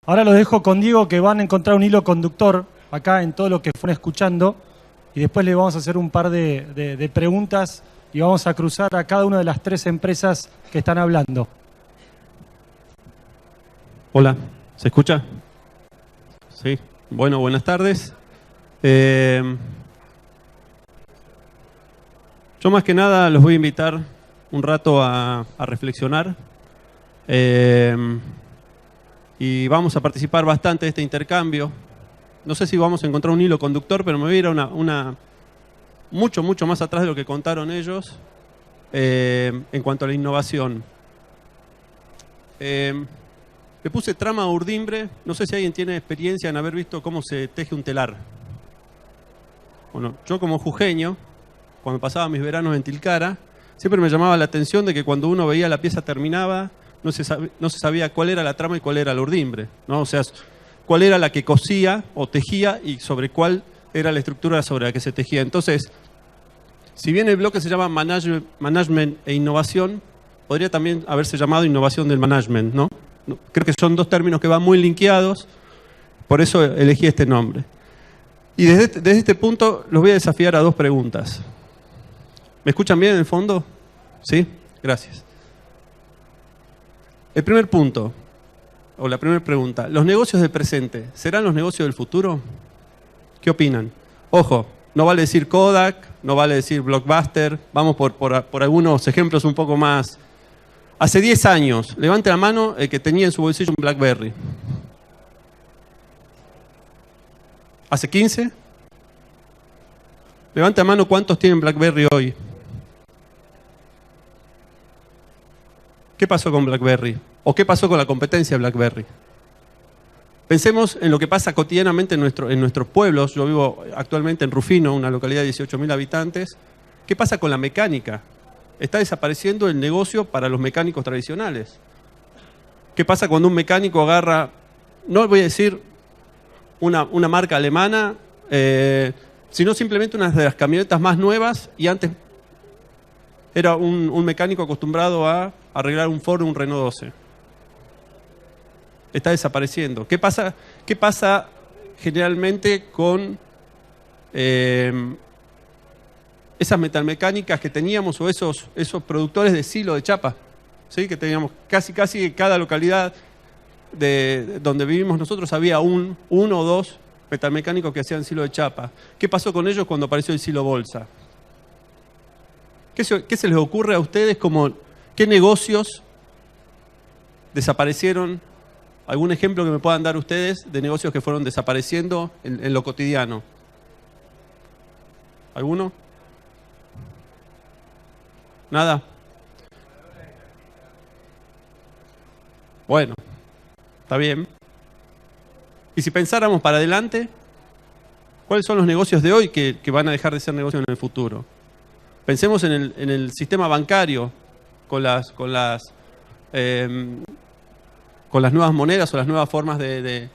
Ahora los dejo con Diego, que van a encontrar un hilo conductor acá en todo lo que fueron escuchando, y después le vamos a hacer un par de preguntas y vamos a cruzar a cada una de las 3 empresas que están hablando. Hola, ¿se escucha? Sí, bueno, buenas tardes. Yo más que nada los voy a invitar un rato a reflexionar y vamos a participar bastante de este intercambio. No sé si vamos a encontrar un hilo conductor, pero me voy a ir a mucho más atrás de lo que contaron ellos en cuanto a la innovación. Le puse trama a urdimbre. No sé si alguien tiene experiencia en haber visto cómo se teje un telar. Bueno, yo como jujeño, cuando pasaba mis veranos en Tilcara, siempre me llamaba la atención de que cuando uno veía la pieza terminada, no se sabía cuál era la trama y cuál era el urdimbre, ¿no? O sea, cuál era la que cosía o tejía y sobre cuál era la estructura sobre la que se tejía. Entonces, si bien el bloque se llama Management e Innovación, podría también haberse llamado Innovación del Management, ¿no? Creo que son 2 términos que van muy linkeados, por eso elegí este nombre. Y desde este punto los voy a desafiar a 2 preguntas. ¿Me escuchan bien en el fondo? ¿Sí? Gracias. El primer punto, o la primera pregunta, ¿los negocios del presente serán los negocios del futuro? ¿Qué opinan? Ojo, no vale decir Kodak, no vale decir Blockbuster, vamos por algunos ejemplos un poco más. Hace 10 años, levante la mano el que tenía en su bolsillo un BlackBerry. ¿Hace 15? Levante la mano cuántos tienen BlackBerry hoy. ¿Qué pasó con BlackBerry? ¿O qué pasó con la competencia de BlackBerry? Pensemos en lo que pasa cotidianamente en nuestros pueblos. Yo vivo actualmente en Rufino, una localidad de 18.000 habitantes. ¿Qué pasa con la mecánica? Está desapareciendo el negocio para los mecánicos tradicionales. ¿Qué pasa cuando un mecánico agarra, no voy a decir una marca alemana, sino simplemente una de las camionetas más nuevas y antes era un mecánico acostumbrado a arreglar un Ford o un Renault 12? Está desapareciendo. ¿Qué pasa generalmente con esas metalmecánicas que teníamos o esos productores de silo de chapa? ¿Sí? Que teníamos casi en cada localidad de donde vivimos nosotros había uno o 2 metalmecánicos que hacían silo de chapa. ¿Qué pasó con ellos cuando apareció el silo bolsa? ¿Qué se les ocurre a ustedes como qué negocios desaparecieron? ¿Algún ejemplo que me puedan dar ustedes de negocios que fueron desapareciendo en lo cotidiano? ¿Alguno? ¿Nada? Bueno, está bien. Y si pensáramos para adelante, ¿cuáles son los negocios de hoy que van a dejar de ser negocios en el futuro? Pensemos en el sistema bancario con las nuevas monedas o las nuevas formas de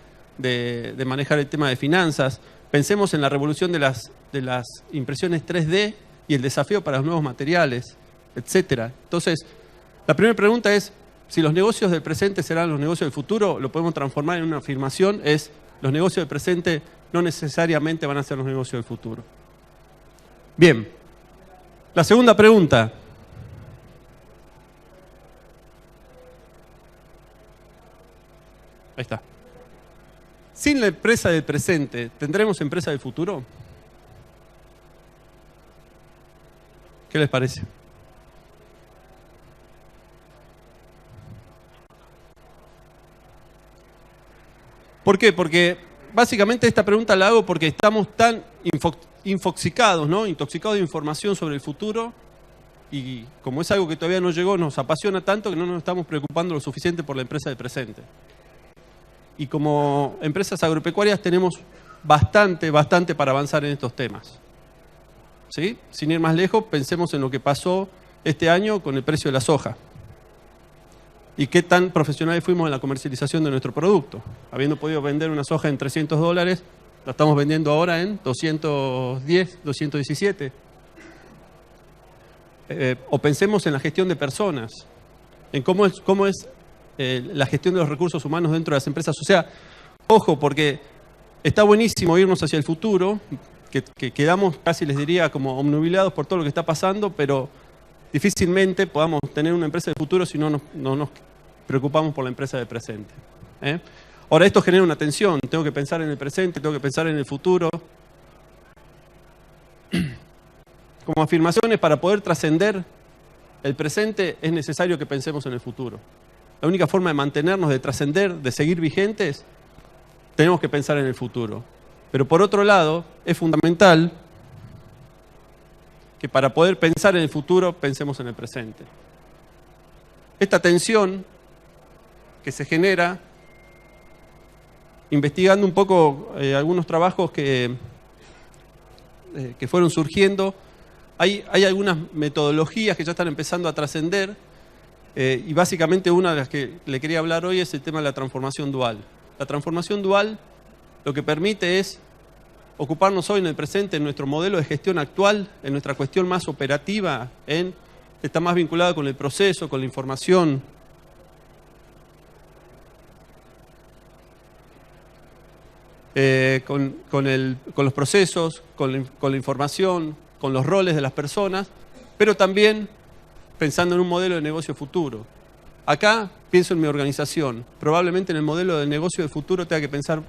manejar el tema de finanzas. Pensemos en la revolución de las impresiones 3D y el desafío para los nuevos materiales, etcétera. Entonces, la primera pregunta es, si los negocios del presente serán los negocios del futuro, lo podemos transformar en una afirmación, es, los negocios del presente no necesariamente van a ser los negocios del futuro. Bien, la segunda pregunta. Ahí está. Sin la empresa del presente, ¿tendremos empresa del futuro? ¿Qué les parece? ¿Por qué? Porque básicamente esta pregunta la hago porque estamos tan infoxicados, ¿no? Intoxicados de información sobre el futuro, y como es algo que todavía no llegó, nos apasiona tanto que no nos estamos preocupando lo suficiente por la empresa del presente. Y como empresas agropecuarias tenemos bastante para avanzar en estos temas. ¿Sí? Sin ir más lejos, pensemos en lo que pasó este año con el precio de la soja. Y qué tan profesionales fuimos en la comercialización de nuestro producto. Habiendo podido vender una soja en $300, la estamos vendiendo ahora en 210, 217. O pensemos en la gestión de personas, en cómo es la gestión de los recursos humanos dentro de las empresas. O sea, ojo, porque está buenísimo irnos hacia el futuro, que quedamos casi, les diría, como obnubilados por todo lo que está pasando, pero difícilmente podamos tener una empresa de futuro si no nos preocupamos por la empresa de presente. Ahora, esto genera una tensión. Tengo que pensar en el presente, tengo que pensar en el futuro. Como afirmaciones, para poder trascender el presente es necesario que pensemos en el futuro. La única forma de mantenernos, de trascender, de seguir vigentes, tenemos que pensar en el futuro. Pero por otro lado, es fundamental que para poder pensar en el futuro, pensemos en el presente. Esta tensión que se genera, investigando un poco algunos trabajos que fueron surgiendo, hay algunas metodologías que ya están empezando a trascender, y básicamente una de las que le quería hablar hoy es el tema de la transformación dual. La transformación dual lo que permite es ocuparnos hoy en el presente, en nuestro modelo de gestión actual, en nuestra cuestión más operativa, está más vinculada con el proceso, con la información. Con los procesos, con la información, con los roles de las personas, pero también pensando en un modelo de negocio futuro. Acá pienso en mi organización. Probablemente en el modelo de negocio de futuro tenga que pensar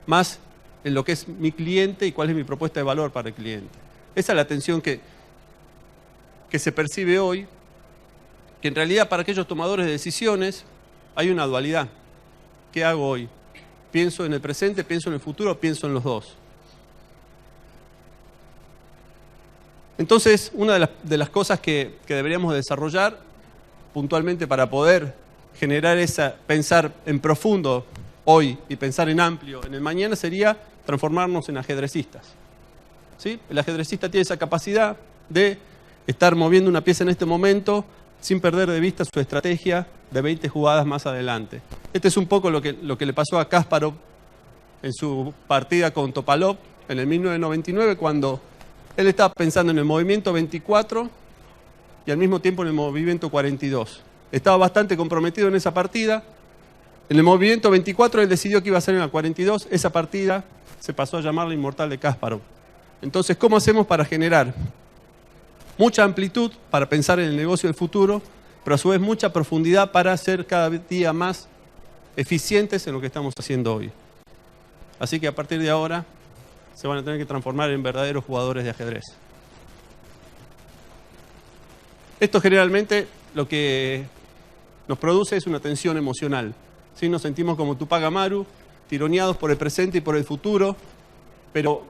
más en lo que es mi cliente y cuál es mi propuesta de valor para el cliente. Esa es la tensión que se percibe hoy, que en realidad para aquellos tomadores de decisiones hay una dualidad. ¿Qué hago hoy? ¿Pienso en el presente, pienso en el futuro, pienso en los dos? Entonces, una de las cosas que deberíamos desarrollar puntualmente para poder generar pensar en profundo hoy y pensar en amplio en el mañana sería transformarnos en ajedrecistas. ¿Sí? El ajedrecista tiene esa capacidad de estar moviendo una pieza en este momento sin perder de vista su estrategia de 20 jugadas más adelante. Este es un poco lo que le pasó a Kasparov en su partida con Topalov en el 1999, cuando él estaba pensando en el movimiento 24 y al mismo tiempo en el movimiento 42. Estaba bastante comprometido en esa partida. En el movimiento 24 él decidió que iba a ser en la 42. Esa partida se pasó a llamar la inmortal de Kasparov. Entonces, ¿cómo hacemos para generar mucha amplitud para pensar en el negocio del futuro, pero a su vez mucha profundidad para ser cada día más eficientes en lo que estamos haciendo hoy? Así que a partir de ahora se van a tener que transformar en verdaderos jugadores de ajedrez. Esto generalmente lo que nos produce es una tensión emocional. ¿Sí? Nos sentimos como Tupac Amaru, tironeados por el presente y por el futuro, pero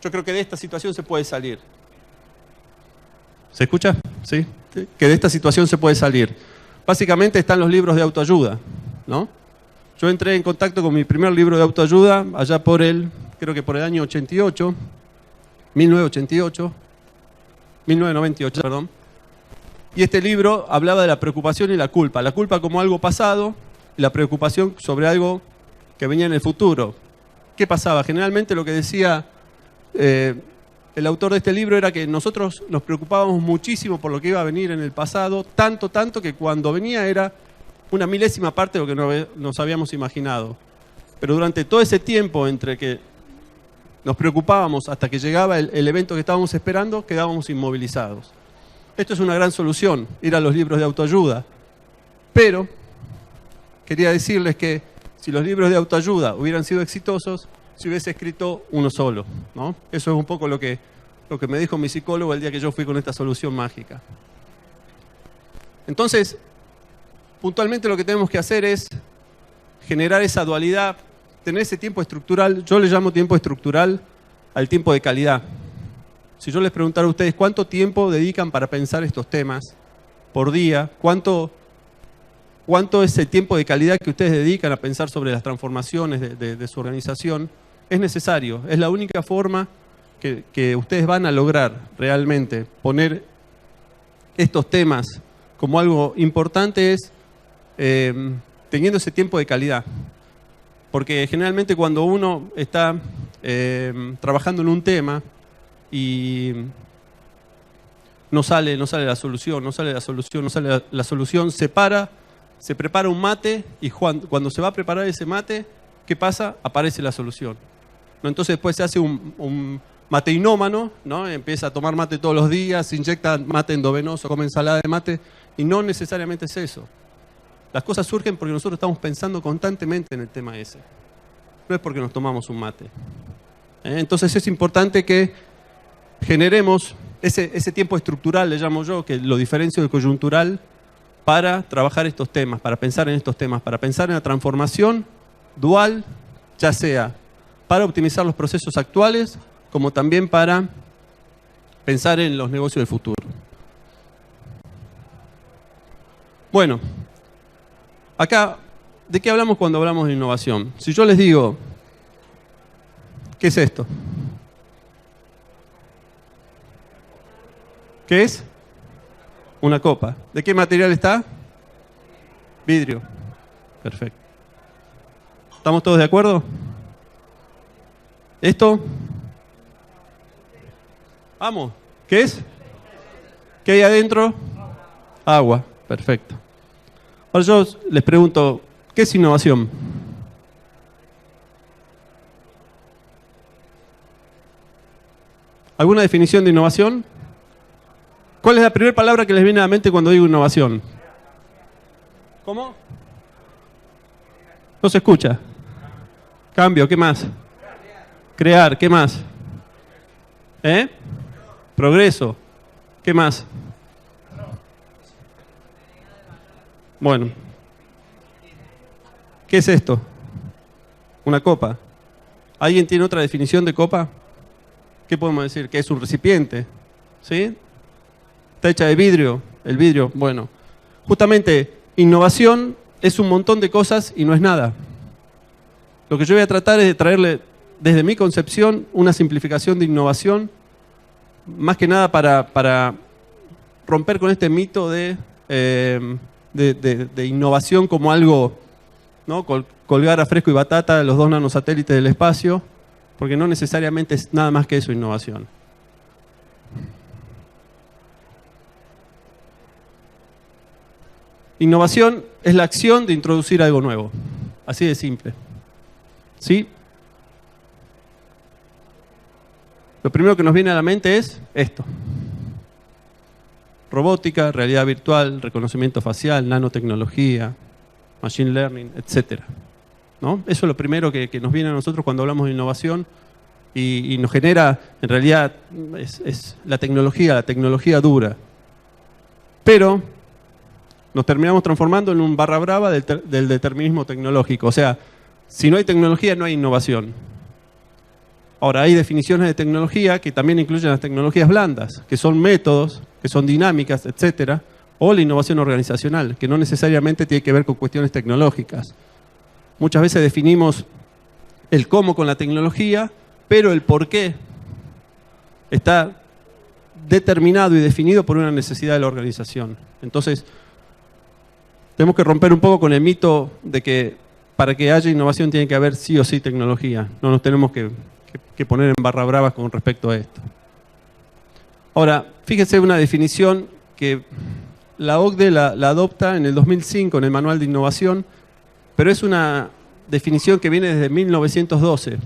yo creo que de esta situación se puede salir. ¿Se escucha? ¿Sí? Que de esta situación se puede salir. Básicamente están los libros de autoayuda, ¿no? Yo entré en contacto con mi primer libro de autoayuda allá creo que por el año 1998, perdón. Y este libro hablaba de la preocupación y la culpa como algo pasado y la preocupación sobre algo que venía en el futuro. ¿Qué pasaba? Generalmente lo que decía el autor de este libro era que nosotros nos preocupábamos muchísimo por lo que iba a venir en el pasado, tanto que cuando venía era una milésima parte de lo que nos habíamos imaginado. Pero durante todo ese tiempo entre que nos preocupábamos hasta que llegaba el evento que estábamos esperando, quedábamos inmovilizados. Esto es una gran solución, ir a los libros de autoayuda. Pero quería decirles que si los libros de autoayuda hubieran sido exitosos, se hubiese escrito uno solo, ¿no? Eso es un poco lo que me dijo mi psicólogo el día que yo fui con esta solución mágica. Entonces, puntualmente lo que tenemos que hacer es generar esa dualidad, tener ese tiempo estructural. Yo le llamo tiempo estructural al tiempo de calidad. Si yo les preguntara a ustedes cuánto tiempo dedican para pensar estos temas por día, cuánto es el tiempo de calidad que ustedes dedican a pensar sobre las transformaciones de su organización, es necesario. Es la única forma que ustedes van a lograr realmente poner estos temas como algo importante, es teniendo ese tiempo de calidad. Porque generalmente cuando uno está trabajando en un tema y no sale la solución, no sale la solución, no sale la solución, se prepara un mate y cuando se va a preparar ese mate, ¿qué pasa? Aparece la solución. ¿No? Entonces después se hace un mateinómano, ¿no? Empieza a tomar mate todos los días, se inyecta mate endovenoso, come ensalada de mate, y no necesariamente es eso. Las cosas surgen porque nosotros estamos pensando constantemente en el tema ese. No es porque nos tomamos un mate. Entonces es importante que generemos ese tiempo estructural, le llamo yo, que lo diferencio del coyuntural, para trabajar estos temas, para pensar en estos temas, para pensar en la transformación dual, ya sea para optimizar los procesos actuales, como también para pensar en los negocios del futuro. Bueno, acá, ¿de qué hablamos cuando hablamos de innovación? Si yo les digo, ¿qué es esto? ¿Qué es? Una copa. ¿De qué material está? Vidrio. Perfecto. ¿Estamos todos de acuerdo? ¿Esto? Vamos. ¿Qué es? ¿Qué hay adentro? Agua. Perfecto. Ahora yo les pregunto, ¿qué es innovación? ¿Alguna definición de innovación? ¿Cuál es la primera palabra que les viene a la mente cuando digo innovación? ¿Cómo? No se escucha. Cambio, ¿qué más? Crear, ¿qué más? Progreso, ¿qué más? Bueno. ¿Qué es esto? Una copa. ¿Alguien tiene otra definición de copa? ¿Qué podemos decir? Que es un recipiente. ¿Sí? Está hecha de vidrio. El vidrio, bueno. Justamente, innovación es un montón de cosas y no es nada. Lo que yo voy a tratar es de traerle, desde mi concepción, una simplificación de innovación, más que nada para romper con este mito de innovación como algo, ¿no? Colgar a Fresco y Batata los 2 nanosatélites del espacio, porque no necesariamente es nada más que eso innovación. Innovación es la acción de introducir algo nuevo. Así de simple. ¿Sí? Lo primero que nos viene a la mente es esto. Robótica, realidad virtual, reconocimiento facial, nanotecnología, machine learning, etc. ¿No? Eso es lo primero que nos viene a nosotros cuando hablamos de innovación y nos genera, en realidad, es la tecnología dura. Pero nos terminamos transformando en un barra brava del determinismo tecnológico. O sea, si no hay tecnología, no hay innovación. Ahora, hay definiciones de tecnología que también incluyen las tecnologías blandas, que son métodos, que son dinámicas, etcétera, o la innovación organizacional, que no necesariamente tiene que ver con cuestiones tecnológicas. Muchas veces definimos el cómo con la tecnología, pero el por qué está determinado y definido por una necesidad de la organización. Entonces, tenemos que romper un poco con el mito de que para que haya innovación tiene que haber sí o sí tecnología. No nos tenemos que poner en barra bravas con respecto a esto. Ahora, fíjense una definición que la OCDE la adopta en el 2005 en el Manual de Innovación, pero es una definición que viene desde 1912,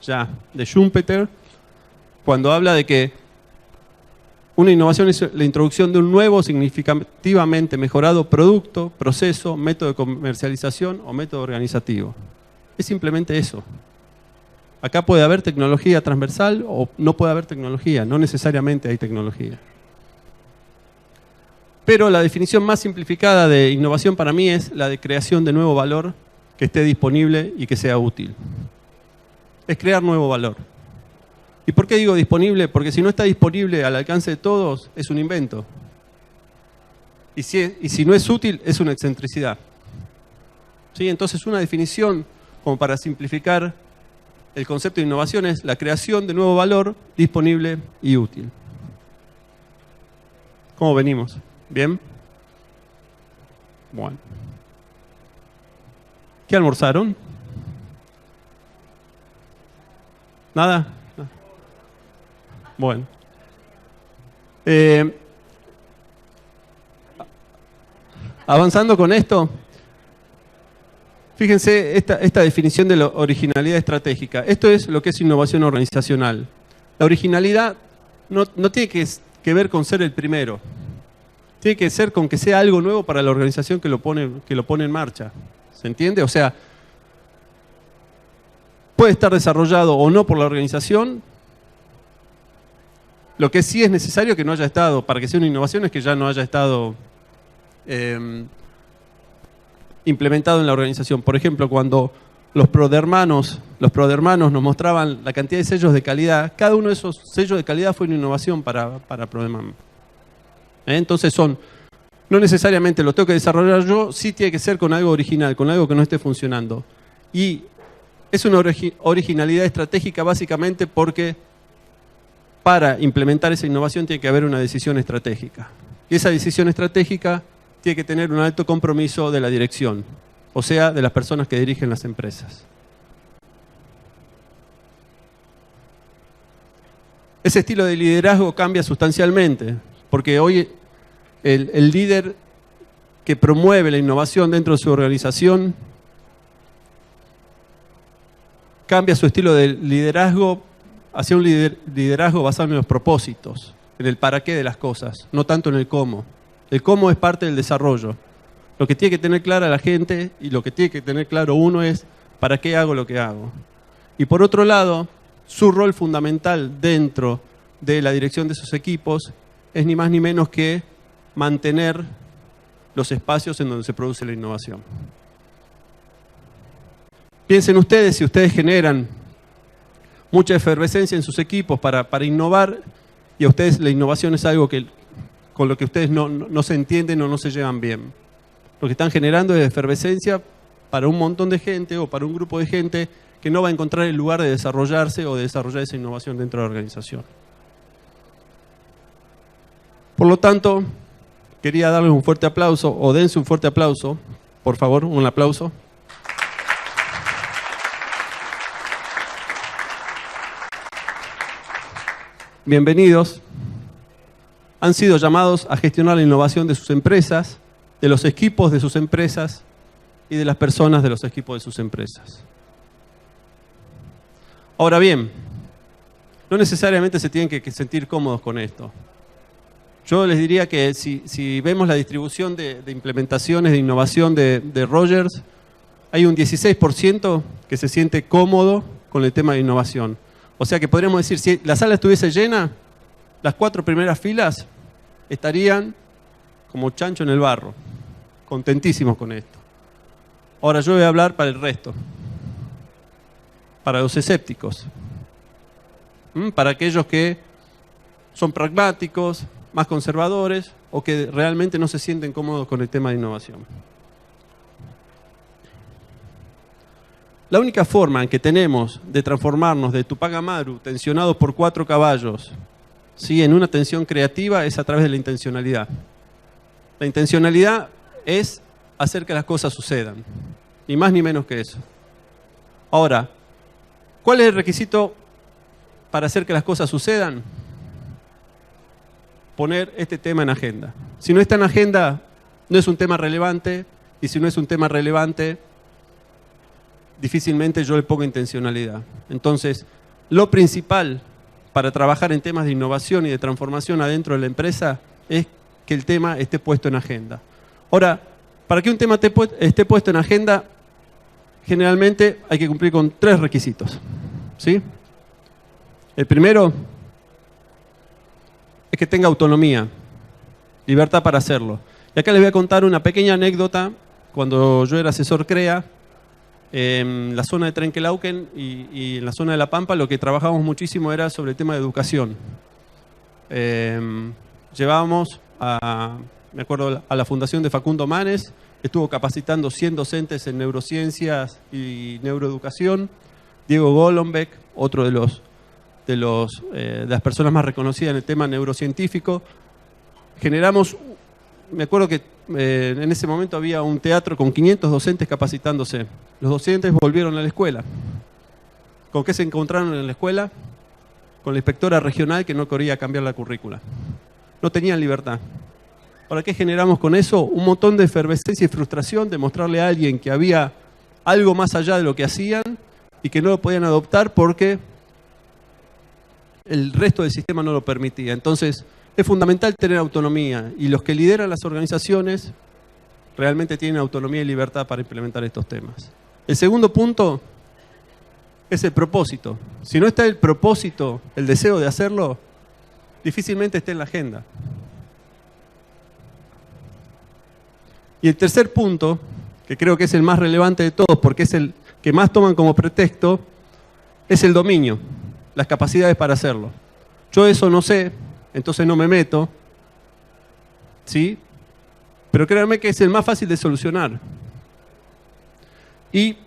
ya, de Schumpeter, cuando habla de que una innovación es la introducción de un nuevo, significativamente mejorado producto, proceso, método de comercialización o método organizativo. Es simplemente eso. Acá puede haber tecnología transversal o no puede haber tecnología, no necesariamente hay tecnología. Pero la definición más simplificada de innovación para mí es la de creación de nuevo valor que esté disponible y que sea útil. Es crear nuevo valor. ¿Y por qué digo disponible? Porque si no está disponible al alcance de todos, es un invento. Y si no es útil, es una excentricidad. ¿Sí? Entonces una definición, como para simplificar el concepto de innovación, es la creación de nuevo valor disponible y útil. ¿Cómo venimos? ¿Bien? Bueno. ¿Qué almorzaron? ¿Nada? Bueno. Avanzando con esto, fíjense esta definición de la originalidad estratégica. Esto es lo que es innovación organizacional. La originalidad no tiene que ver con ser el primero. Tiene que ser con que sea algo nuevo para la organización que lo pone en marcha. ¿Se entiende? O sea, puede estar desarrollado o no por la organización. Lo que sí es necesario que no haya estado, para que sea una innovación, es que ya no haya estado implementado en la organización. Por ejemplo, cuando los Prodermanos nos mostraban la cantidad de sellos de calidad, cada uno de esos sellos de calidad fue una innovación para Proderman. Entonces no necesariamente lo tengo que desarrollar yo, sí tiene que ser con algo original, con algo que no esté funcionando. Y es una originalidad estratégica básicamente porque para implementar esa innovación tiene que haber una decisión estratégica. Y esa decisión estratégica tiene que tener un alto compromiso de la dirección, o sea, de las personas que dirigen las empresas. Ese estilo de liderazgo cambia sustancialmente, porque hoy el líder que promueve la innovación dentro de su organización cambia su estilo de liderazgo hacia un liderazgo basado en los propósitos, en el para qué de las cosas, no tanto en el cómo. El cómo es parte del desarrollo. Lo que tiene que tener clara la gente y lo que tiene que tener claro uno es para qué hago lo que hago. Y por otro lado, su rol fundamental dentro de la dirección de esos equipos es ni más ni menos que mantener los espacios en donde se produce la innovación. Piensen ustedes, si ustedes generan mucha efervescencia en sus equipos para innovar, y a ustedes la innovación es algo con lo que ustedes no se entienden o no se llevan bien. Lo que están generando es efervescencia para un montón de gente o para un grupo de gente que no va a encontrar el lugar de desarrollarse o de desarrollar esa innovación dentro de la organización. Por lo tanto, quería darles un fuerte aplauso, o dense un fuerte aplauso, por favor, un aplauso. Bienvenidos. Han sido llamados a gestionar la innovación de sus empresas, de los equipos de sus empresas y de las personas de los equipos de sus empresas. Ahora bien, no necesariamente se tienen que sentir cómodos con esto. Yo les diría que si vemos la distribución de implementaciones de innovación de Rogers, hay un 16% que se siente cómodo con el tema de innovación. O sea que podríamos decir, si la sala estuviese llena, las 4 primeras filas estarían como chancho en el barro, contentísimos con esto. Ahora yo voy a hablar para el resto, para los escépticos, para aquellos que son pragmáticos, más conservadores o que realmente no se sienten cómodos con el tema de innovación. La única forma en que tenemos de transformarnos de Tupac Amaru, tensionado por 4 caballos, ¿sí?, en una tensión creativa es a través de la intencionalidad. La intencionalidad es hacer que las cosas sucedan, ni más ni menos que eso. Ahora, ¿cuál es el requisito para hacer que las cosas sucedan? Poner este tema en agenda. Si no está en agenda, no es un tema relevante, y si no es un tema relevante, difícilmente yo le pongo intencionalidad. Entonces, lo principal para trabajar en temas de innovación y de transformación adentro de la empresa es que el tema esté puesto en agenda. Ahora, para que un tema esté puesto en agenda, generalmente hay que cumplir con 3 requisitos, ¿sí? El primero es que tenga autonomía, libertad para hacerlo. Y acá les voy a contar una pequeña anécdota. Cuando yo era asesor CREA, en la zona de Trenquelauquen y en la zona de La Pampa, lo que trabajábamos muchísimo era sobre el tema de educación. Llevábamos me acuerdo, a la fundación de Facundo Manes, estuvo capacitando 100 docentes en neurociencias y neuroeducación. Diego Golombek, otro de las personas más reconocidas en el tema neurocientífico. Generamos, me acuerdo que en ese momento había un teatro con 500 docentes capacitándose. Los docentes volvieron a la escuela. ¿Con qué se encontraron en la escuela? Con la inspectora regional que no quería cambiar la currícula. No tenían libertad. ¿Ahora qué generamos con eso? Un montón de efervescencia y frustración de mostrarle a alguien que había algo más allá de lo que hacían y que no lo podían adoptar porque el resto del sistema no lo permitía. Entonces, es fundamental tener autonomía y los que lideran las organizaciones realmente tienen autonomía y libertad para implementar estos temas. El segundo punto es el propósito. Si no está el propósito, el deseo de hacerlo, difícilmente esté en la agenda. Y el tercer punto, que creo que es el más relevante de todos, porque es el que más toman como pretexto, es el dominio, las capacidades para hacerlo. Yo eso no sé, entonces no me meto, ¿sí? Pero créanme que es el más fácil de solucionar. Y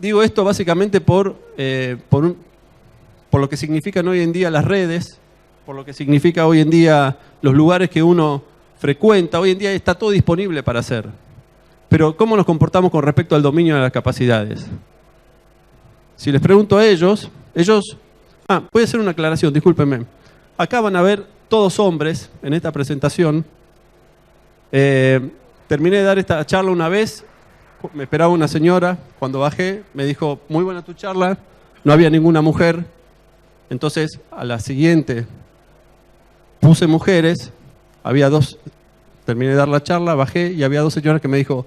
digo esto básicamente por lo que significan hoy en día las redes, por lo que significa hoy en día los lugares que uno frecuenta. Hoy en día está todo disponible para hacer. Pero ¿cómo nos comportamos con respecto al dominio de las capacidades? Si les pregunto a ellos... voy a hacer una aclaración, discúlpenme. Acá van a ver todos hombres en esta presentación. Terminé de dar esta charla una vez, me esperaba una señora, cuando bajé me dijo, muy buena tu charla, no había ninguna mujer. Entonces a la siguiente puse mujeres, había dos, terminé de dar la charla, bajé y había dos señoras que me dijo,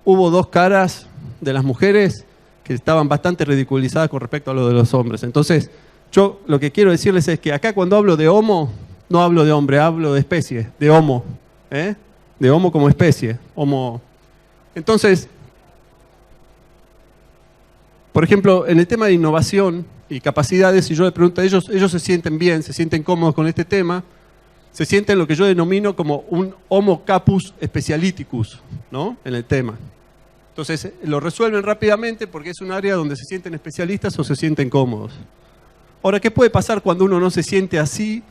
hubo dos caras de las mujeres que estaban bastante ridiculizadas con respecto a lo de los hombres. Entonces, yo lo que quiero decirles es que acá cuando hablo de homo, no hablo de hombre, hablo de especie, de homo, de homo como especie, homo. Entonces, por ejemplo, en el tema de innovación y capacidades, si yo le pregunto a ellos se sienten bien, se sienten cómodos con este tema, se sienten lo que yo denomino como un homo capus specialiticus, ¿no? En el tema. Entonces, lo resuelven rápidamente porque es un área donde se sienten especialistas o se sienten cómodos. Ahora, ¿qué puede pasar cuando uno no se siente así?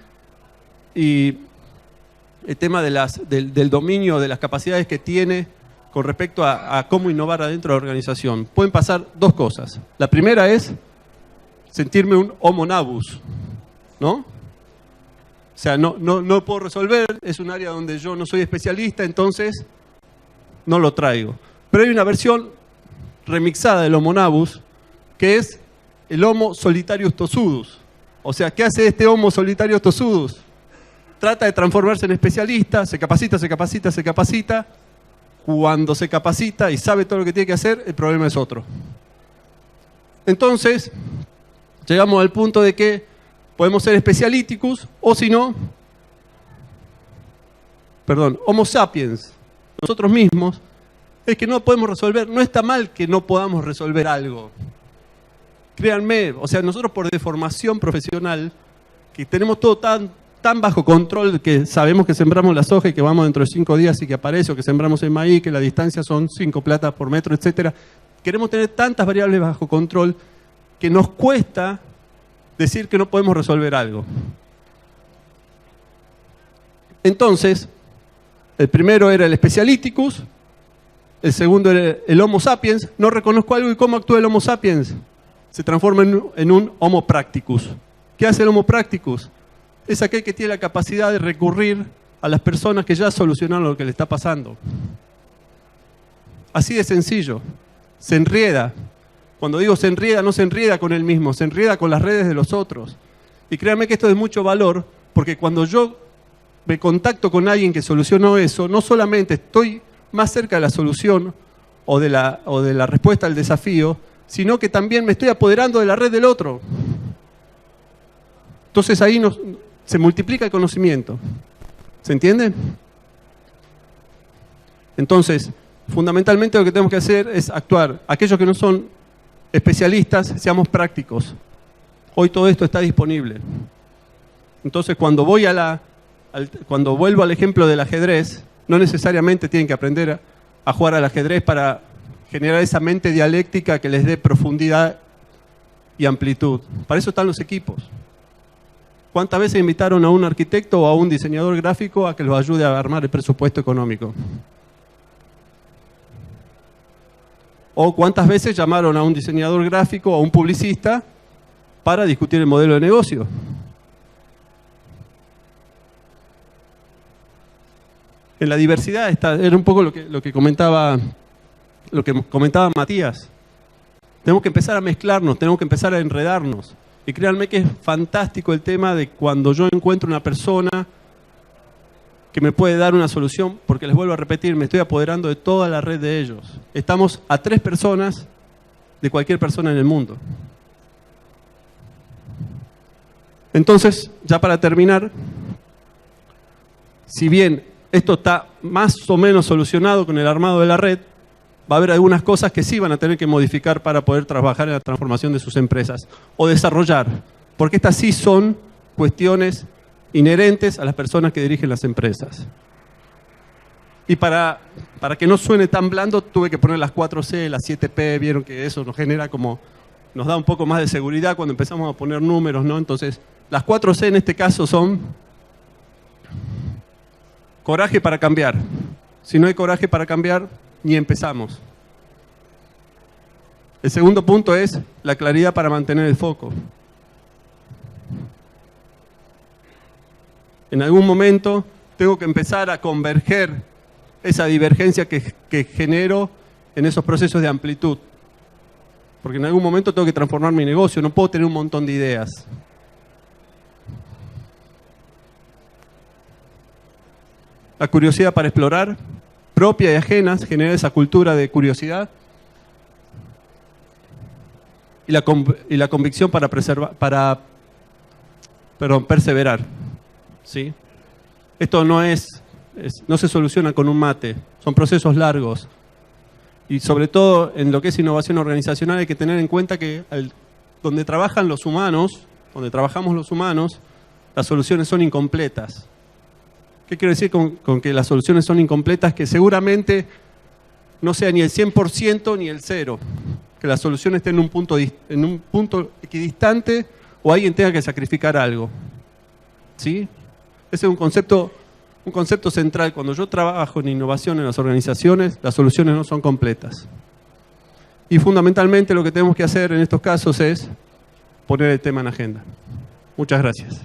Y el tema del dominio, de las capacidades que tiene con respecto a cómo innovar adentro de la organización. Pueden pasar dos cosas. La primera es sentirme un homo nabus, ¿no? O sea, no puedo resolver, es un área donde yo no soy especialista, entonces no lo traigo. Pero hay una versión remixada del homo nabus, que es el homo solitarius tossudus. O sea, ¿qué hace este homo solitarius tossudus? Trata de transformarse en especialista, se capacita, se capacita, se capacita. Cuando se capacita y sabe todo lo que tiene que hacer, el problema es otro. Entonces, llegamos al punto de que podemos ser especialíticos o si no, homo sapiens, nosotros mismos, es que no podemos resolver, no está mal que no podamos resolver algo. Créanme, o sea, nosotros por deformación profesional, que tenemos todo tan bajo control que sabemos que sembramos la soja y que vamos dentro de 5 días y que aparece, o que sembramos el maíz, que la distancia son 5 platas por metro, etcétera. Queremos tener tantas variables bajo control que nos cuesta decir que no podemos resolver algo. Entonces, el primero era el specialiticus, el segundo era el homo sapiens. No reconozco algo y ¿cómo actúa el homo sapiens? Se transforma en un homo practicus. ¿Qué hace el homo practicus? Es aquel que tiene la capacidad de recurrir a las personas que ya solucionaron lo que le está pasando. Así de sencillo. Se enrieda. Cuando digo se enrieda, no se enrieda con él mismo, se enrieda con las redes de los otros. Y créanme que esto es de mucho valor, porque cuando yo me contacto con alguien que solucionó eso, no solamente estoy más cerca de la solución o de la respuesta al desafío, sino que también me estoy apoderando de la red del otro. Entonces ahí se multiplica el conocimiento. ¿Se entiende? Entonces, fundamentalmente lo que tenemos que hacer es actuar. Aquellos que no son especialistas, seamos prácticos. Hoy todo esto está disponible. Entonces, cuando vuelvo al ejemplo del ajedrez, no necesariamente tienen que aprender a jugar al ajedrez para generar esa mente dialéctica que les dé profundidad y amplitud. Para eso están los equipos. ¿Cuántas veces invitaron a un arquitecto o a un diseñador gráfico a que los ayude a armar el presupuesto económico? ¿O cuántas veces llamaron a un diseñador gráfico o a un publicista para discutir el modelo de negocio? En la diversidad era un poco lo que comentaba Matías. Tenemos que empezar a mezclarnos, tenemos que empezar a enredarnos. Y créanme que es fantástico el tema de cuando yo encuentro una persona que me puede dar una solución, porque les vuelvo a repetir, me estoy apoderando de toda la red de ellos. Estamos a 3 personas de cualquier persona en el mundo. Entonces, ya para terminar, si bien esto está más o menos solucionado con el armado de la red, va a haber algunas cosas que sí van a tener que modificar para poder trabajar en la transformación de sus empresas o desarrollar, porque estas sí son cuestiones inherentes a las personas que dirigen las empresas. Y para que no suene tan blando, tuve que poner las 4C, las 7P, vieron que eso nos genera como, nos da un poco más de seguridad cuando empezamos a poner números, ¿no? Entonces, las 4C en este caso son coraje para cambiar. Si no hay coraje para cambiar, ni empezamos. El segundo punto es la claridad para mantener el foco. En algún momento tengo que empezar a converger esa divergencia que genero en esos procesos de amplitud. Porque en algún momento tengo que transformar mi negocio, no puedo tener un montón de ideas. La curiosidad para explorar, propia y ajenas, genera esa cultura de curiosidad. Y la convicción para perseverar. ¿Sí? Esto no se soluciona con un mate, son procesos largos. Y sobre todo en lo que es innovación organizacional hay que tener en cuenta que donde trabajan los humanos, donde trabajamos los humanos, las soluciones son incompletas. ¿Qué quiero decir con que las soluciones son incompletas? Que seguramente no sea ni el 100% ni el 0%. Que las soluciones estén en un punto equidistante o alguien tenga que sacrificar algo. ¿Sí? Ese es un concepto central. Cuando yo trabajo en innovación en las organizaciones, las soluciones no son completas. Y fundamentalmente lo que tenemos que hacer en estos casos es poner el tema en agenda. Muchas gracias.